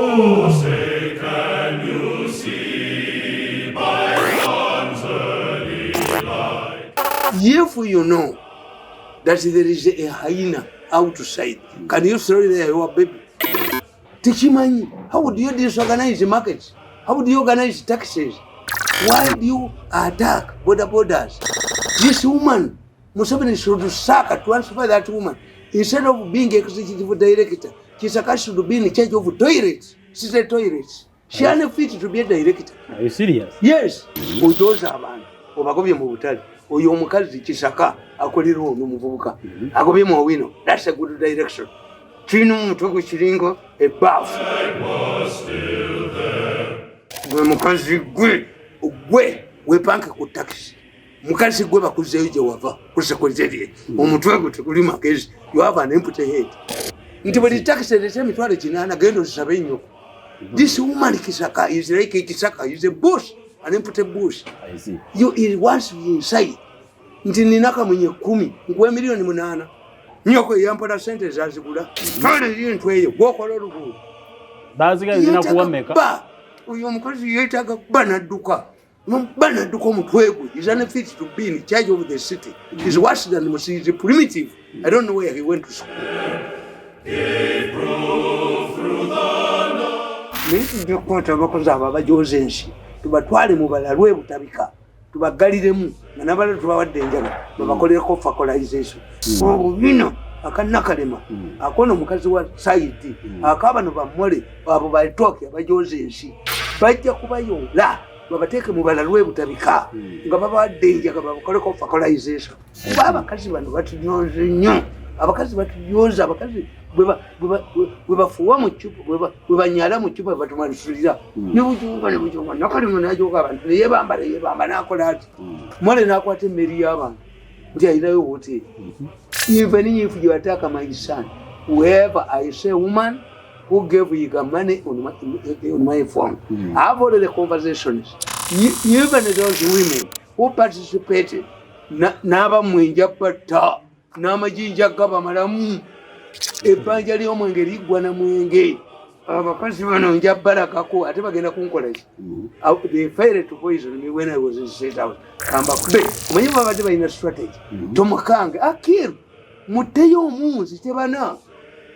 Oh, say can you see my son's early light? If you know that there is a hyena outside, can you throw there your baby? Tichimanyi, how would you disorganize the markets? How would you organize taxes? Why do you attack borders? This woman, Museveni should sack, transfer that woman. Instead of being executive director, Kisaka should be in charge of toilets. She's a toilet. She is unfit to be a director. Are you serious? Yes. Those are man. Obagobye mu butale. Oyo omukazi Kisaka akolera ono muvubuka. Agobye mu wino. That's a good direction. Chino mutoko chiringo a buff. Gwe mukazi gwe wepanka ku taxi. Mukazi gwe bakuzeyo je wava kusekolizeri. Omutwe gwe tukuli makezi. You have an empty head. Nti bali taxi lete mitwale kinana gendo zisabe nnyo. This woman Kisaka is like Kisaka is a bush, an empty bush. I see. You it wants you inside. Nti ninaka mwenye 10 ngwe milioni 8. Nyoko yampona sente zazigula. Kale yintweyo gwokola lugu. Bazika zina kuwameka. Ba uyo mukazi yetaga banaduka. Banaduka omutwegwe is unfit to be in charge of the city. He's worse than Musi. He's primitive. I don't know where he went to school. Ndio kwata bakoza abajoze enshi tubatwale mu balalwe butabika tubagaliremu nabala tubawadde enjaga babakolereko factorization bino akanakalema akono mukazi wa site akaba no bamole abo balitoke abajoze enshi bajja kubayola babateke mu balalwe butabika nga babawadde enjaga babakoleko factorization baba kazi bano batunyoze nnyo abakazi batuyoza abakazi bweba fuwa mu chupa bweba nyala mu chupa batumalishulira ne bujunga nakalimo najoga abantu yebamba nakola ati mole nakwate meri y'abantu nti ayirayo hotel even if you attack my son whoever I say woman who gave you the money on my phone I've already conversations even those women who participated naba mwenja pata n'amajinja gaba malamu ebanja lyo mwenge ligwa na mwenge abakazi bano nja barakako ate bagenda kunkola ki they failed to poison me when I was in state house kamba kube omanyi babadde balina strategy tomukange akiru muteyo omunzi tebana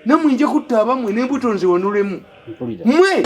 namwinja kutta abamwe n'embuto nziwonulemu mwe